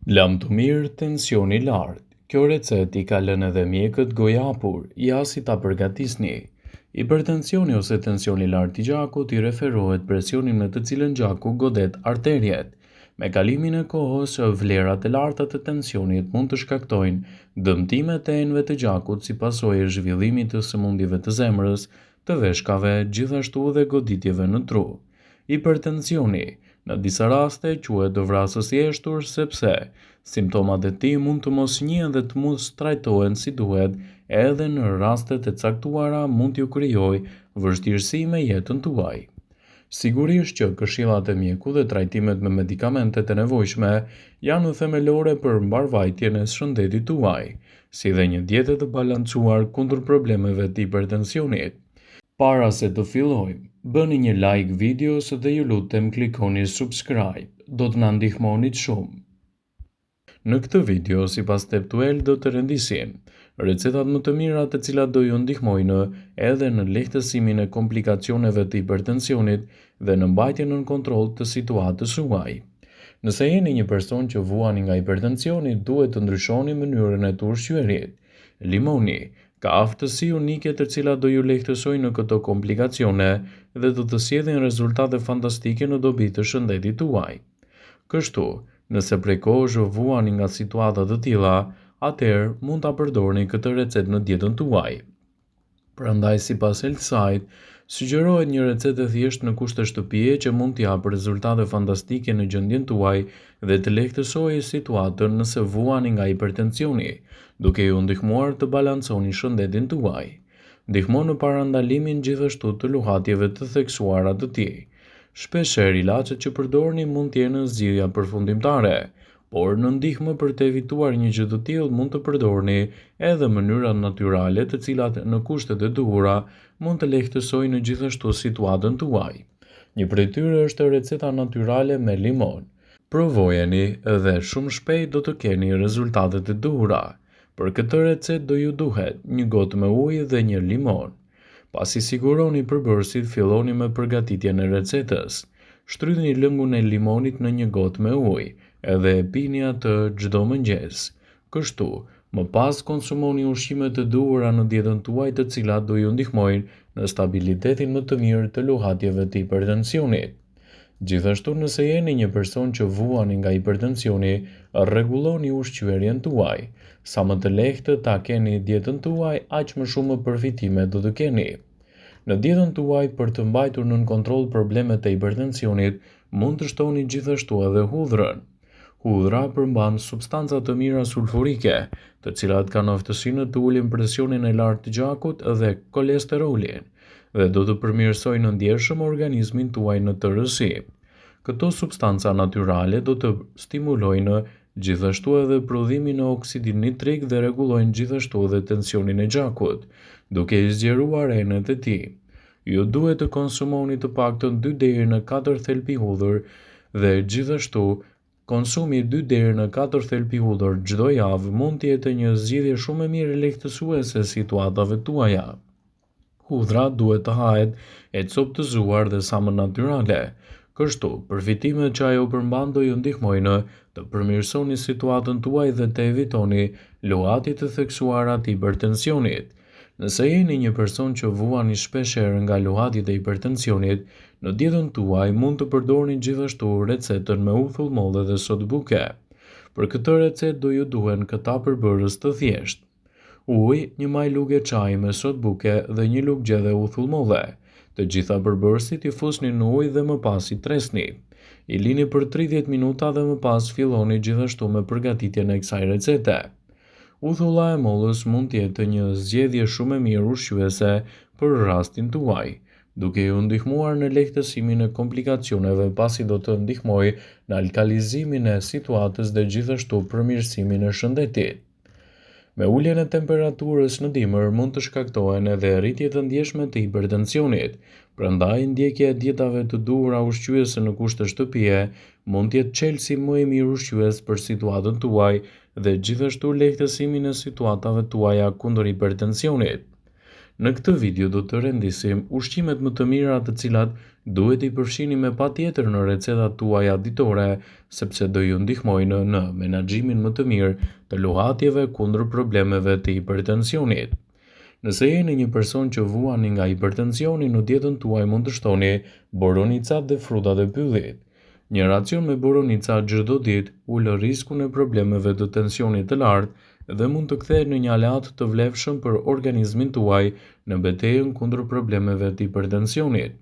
Lam të mirë, tensioni lartë. Kjo recet i ka lënë edhe mjekët gojë hapur, ja si ta përgatisni. Hipertensioni ose tensioni lartë i gjakut i referohet presionin me të cilën gjaku godet arterjet. Me kalimin e kohës, vlerat e larta të tensionit mund të shkaktojnë dëmtime të enëve të gjakut si pasojë e zhvillimit të sëmundjeve të zemrës, të veshkave, gjithashtu dhe goditjeve në tru. Hipertensioni në disa raste quhet vrasës i eshtur sepse simptomat e tij mund të mos njihen dhe të mos trajtohen si duhet, edhe në rastet e caktuara mund t'ju krijojë vështirësi me jetën tuaj. Sigurisht që këshillat e mjekut dhe trajtimet me medikamentet e nevojshme janë themelore për mbarvajtjen e shëndetit tuaj, si dhe një dietë të balancuar kundër problemeve të hipertensionit. Para se të fillojmë, bëni një like videos dhe ju lutem klikoni subscribe, do të na ndihmonit shumë. Në këtë video, sipas Teptuel, do të rendisim recetat më të mira të cilat do ju ndihmojnë edhe në lehtësimin e komplikacioneve të hipertensionit dhe në mbajtjen në kontroll të situatës suaj. Nëse jeni një person që vuani nga hipertensioni, duhet të ndryshoni mënyrën e të ushqyerit. Limoni ka aftësi unike të cilat do ju lehtësojnë në këto komplikacione dhe do të sjellin rezultate fantastike në dobi të shëndetit tuaj. Kështu, nëse prej kohësh vuani nga situata të tilla, atëherë mund ta përdorni këtë recetë në dietën tuaj. Prandaj, sipas Healthside, sugjerohet një recetë e thjeshtë në kushte shtëpie që mund t'i japë rezultate fantastike në gjendjen tuaj dhe të lehtësojë situatën nëse vuani nga hipertensioni, duke ju ndihmuar të balanconi shëndetin tuaj. Ndihmon në parandalimin gjithashtu të luhatjeve të theksuara të tij. Shpeshherë ilaçet që përdorni mund të jenë zgjidhja përfundimtare, por në ndihmë për të evituar një gjë të tillë mund të përdorni edhe mënyra natyrale të cilat në kushtet e duhura mund të lehtësojnë gjithashtu situatën tuaj. Një prej tyre është receta natyrale me limon. Provojeni dhe shumë shpejt do të keni rezultatet e duhura. Për këtë recetë do ju duhet një gotë me ujë dhe një limon. Pasi siguroni përbërësit, filloni me përgatitjen e recetës. Shtrydhni lëngun e limonit në një gotë me ujë, edhe e pini atë çdo mëngjes. Kështu, më pas konsumoni ushqime të duhura në dietën tuaj të cilat do ju ndihmojnë në stabilitetin më të mirë të luhatjeve të hipertensionit. Gjithashtu, nëse jeni një person që vuani nga hipertensioni, rregulloni ushqyerjen tuaj. Sa më të lehtë ta keni dietën tuaj, aq më shumë përfitime do të keni. Në dietën tuaj, për të mbajtur nën kontroll problemet e hipertensionit, mund të shtoni gjithashtu edhe hudhrën. Hudhra përmban substanca të mira sulfurike, të cilat kanë aftësinë të ulin presionin e lartë të gjakut dhe kolesterolin, dhe do të përmirësojnë ndjeshëm organizmin tuaj në tërësi. Këto substanca natyrale do të stimulojnë gjithashtu edhe prodhimin e oksidit nitrik dhe rregullojnë gjithashtu edhe tensionin e gjakut, duke i zgjeruar enet e tij. Ju duhet të konsumoni të paktën 2 deri në 4 thelpi hudhër dhe gjithashtu konsumi 2 deri në 4 thelpi hudhër çdo javë mund të jetë një zgjidhje shumë e mirë lehtësuese situatave tuaja. Hudhra duhet të hahet e coptëzuar dhe sa më natyrale. Kështu, përfitimet që ajo përmban do ju ndihmojnë të përmirësoni situatën tuaj dhe të evitoni luhatjet të theksuara të hipertensionit. Nëse jeni një person që vuani shpeshherë nga luhatjet e hipertensionit, në dietën tuaj mund të përdorni gjithashtu recetën me uthull molle dhe sodë buke. Për këtë recetë do ju duhen këta përbërës të thjeshtë: ujë, një maj luke çaji me sodë buke dhe një lugë gjedhe uthull molle. Të gjitha përbërësit i fusni në ujë dhe më pas i tresni. I lini për 30 minuta dhe më pas filloni gjithashtu me përgatitjen e kësaj recete. Uthulla e mollës mund të jetë një zgjedhje shumë e mirë ushqyese për rastin tuaj, duke ju ndihmuar në lehtësimin e komplikacioneve pasi do të ndihmojë në alkalizimin e situatës dhe gjithashtu përmirësimin e shëndetit. Me uljen e temperaturës në dimër mund të shkaktohen edhe rritje të ndjeshme të hipertensionit, prandaj ndjekja e dietave të duhura ushqyese në kushte shtëpie mund të jetë çelësi më i mirë ushqyes për situatën tuaj dhe gjithashtu lehtësimin e situatave tuaja kundër hipertensionit. Në këtë video do të rendisim ushqimet më të mira të cilat duhet i përfshini me patjetër në recetat tuaja ditore, sepse do ju ndihmojnë në menaxhimin më të mirë të luhatjeve kundër problemeve të hipertensionit. Nëse jeni një person që vuani nga hipertensioni, në dietën tuaj mund të shtoni boronicat dhe frutat e pyllit. Një racion me boronica çdo ditë ul riskun e problemeve të tensionit të lartë dhe mund të kthehet në një aleat të vlefshëm për organizmin tuaj në betejën kundër problemeve të hipertensionit.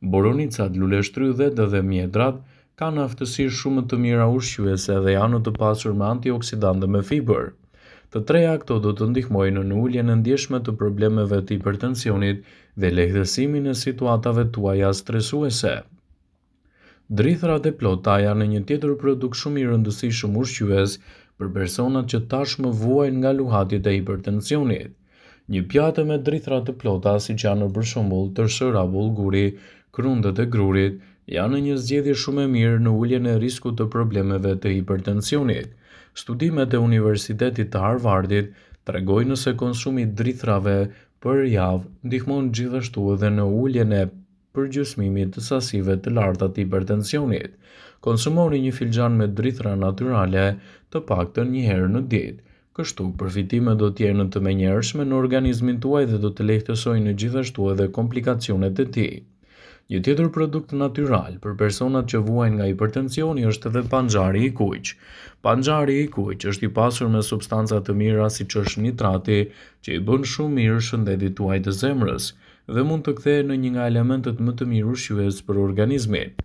Boronicat, luleshtrydhet dhe mjedrat kanë aftësi shumë të mira ushqyese dhe janë të pasur me antioksidantë dhe me fiber. Të treja këto do të ndihmojnë në uljen e ndjeshme të problemeve të hipertensionit dhe lehtësimin e situatave tuaja stresuese. Drithrat e plota janë një tjetër produkt shumë i rëndësishëm ushqyes për personat që tashmë vuajnë nga luhatjet e hipertensionit. Një pjatë me drithra të plota, siç janë për shembull tërshëra, bullguri, krundët e grurit, janë një zgjedhje shumë e mirë në uljen e riskut të problemeve të hipertensionit. Studimet e Universitetit të Harvardit tregojnë se konsumi i drithrave për javë ndihmon gjithashtu edhe në uljen e përgjysmimit të sasive të larta të hipertensionit. Konsumoni një filxhan me drithra natyrale të paktën një herë në ditë. Kështu, përfitimet do të jenë të menjëhershme në organizmin tuaj dhe do të lehtësojnë gjithashtu edhe komplikacionet e tij. Një tjetër produkt natyral për personat që vuajnë nga hipertensioni është edhe panxari i kuq. Panxari i kuq është i pasur me substanca të mira siç është nitrati, që i bën shumë mirë shëndetit tuaj të zemrës dhe mund të kthehet në një nga elementet më të mirë ushqyes për organizmin.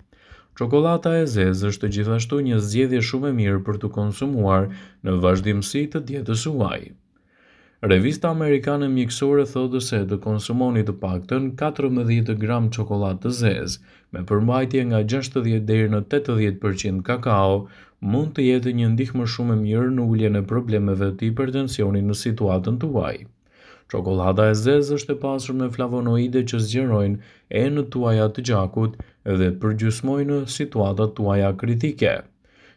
Çokolata e zezë është gjithashtu një zgjedhje shumë e mirë për të konsumuar në vazhdimsi të dietës suaj. Revista Amerikane Mjekësore thotë se të konsumoni të paktën 14 gram çokoladë të zezë, me përmbajtje nga 60 deri në 80% kakao, mund të jetë një ndihmë shumë e mirë në uljen e problemeve të hipertensionit në situatën tuaj. Çokolada e zezë është e pasur me flavonoide që zgjerojnë enët tuaja të gjakut dhe përgjysmojnë situatat tuaja kritike.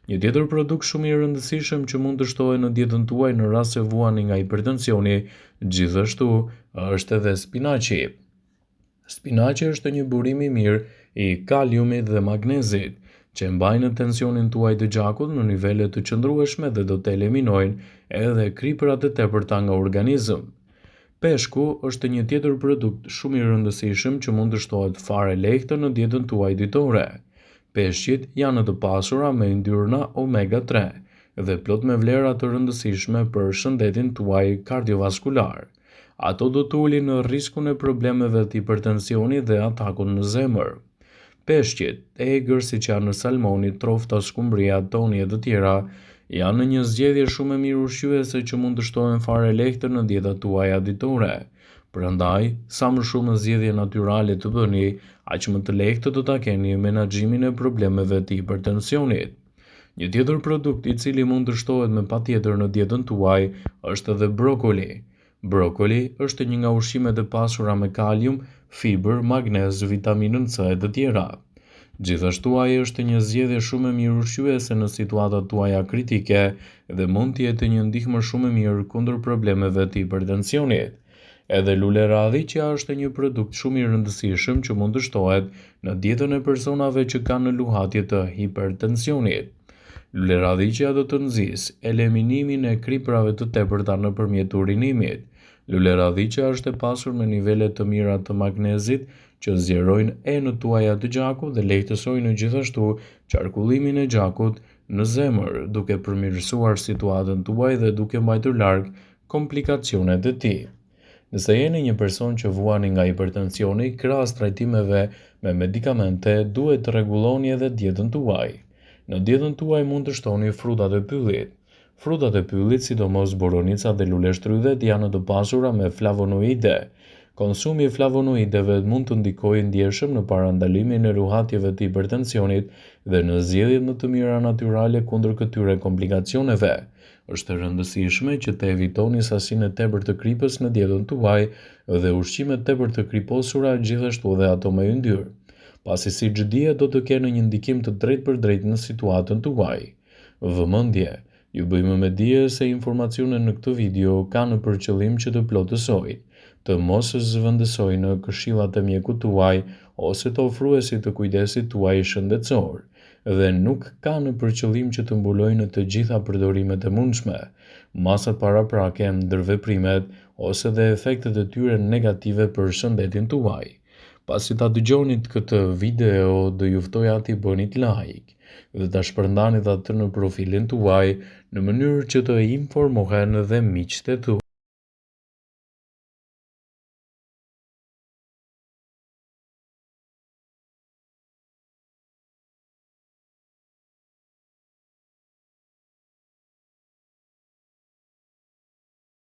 Një tjetër produkt shumë i rëndësishëm që mund të shtohet në dietën tuaj në rast se vuani nga hipertensioni, gjithashtu është edhe spinaqi. Spinaqi është një burim i mirë i kaliumit dhe magnezit, që mbajnë tensionin tuaj të gjakut në nivele të qëndrueshme dhe do të eliminojnë edhe kriprat e tepërta nga organizëm. Peshku është një tjetër produkt shumë i rëndësishëm që mund të shtohet fare lehtë në dietën tuaj ditore. Peshqit janë të pasura me yndyrna omega-3 dhe plot me vlera të rëndësishme për shëndetin tuaj kardiovaskular. Ato do të ulin në riskun e problemeve të hipertensionit dhe atakun në zemër. Peshqit, egër siç janë salmoni, trofta, skumbria, toni e të tjera, janë një zgjedhje shumë e mirë ushqyese që mund të shtohen fare lehtë në dietat tuaja ditore. Prandaj, sa më shumë zgjedhje natyrale të bëni, aq më të lehtë do ta keni menaxhimin e problemeve të hipertensionit. Një tjetër produkt i cili mund të shtohet me patjetër në dietën tuaj është edhe brokoli. Brokoli është një nga ushqimet e pasura me kalium, fiber, magnez, vitaminën C e të tjera. Gjithashtu ai është një zgjedhje shumë e mirë ushqyese në situatat tuaja kritike dhe mund të jetë një ndihmë shumë e mirë kundër problemeve të hipertensionit. Edhe lule radhiqja është një produkt shumë i rëndësishëm që mund të shtohet në dietën e personave që kanë luhatje të hipertensionit. Lule radhiqja do të nxjisë eliminimin e kriprave të tepërta nëpërmjet urinimit. Lule radhiqja është e pasur me nivele të mira të magnezit që zgjerojnë enët tuaja të gjakut dhe lehtësojnë gjithashtu qarkullimin e gjakut në zemër, duke përmirësuar situatën tuaj dhe duke mbajtur larg komplikacionet e tij. Nëse jeni një person që vuani nga hipertensioni, krahas trajtimeve me medikamente, duhet të rregulloni edhe dietën tuaj. Në dietën tuaj mund të shtoni frutat e pyllit. Frutat e pyllit, sidomos boronica dhe luleshtrydhet, janë të pasura me flavonoide. Konsumi i flavonoideve mund të ndikojë ndjeshëm në parandalimin e luhatjeve të hipertensionit dhe në zgjedhjet më të mira natyrale kundër këtyre komplikacioneve. Është e rëndësishme që të evitoni sasinë e tepërt të kripës në dietën tuaj dhe ushqimet tepër të kriposura, gjithashtu edhe ato me yndyrë, pasi siç dihet do të kenë një ndikim të drejtpërdrejtë në situatën tuaj. Vëmendje, ju bëjmë me dije se informacionet në këtë video kanë për qëllim që të plotësojnë, të mos zëvendësojnë këshillat e mjekut tuaj ose të ofruesit të kujdesit tuaj shëndetësor dhe nuk ka në përqëllim që të mbulojnë të gjitha përdorimet e mundshme, masat paraprake, ndërveprimet ose dhe efektet e tyre negative për shëndetin tuaj. Pasi ta dëgjonit këtë video, do ju ftoj ati bënit like dhe ta shpërndanit atë në profilin tuaj në mënyrë që të informohen dhe miqtë e tuaj.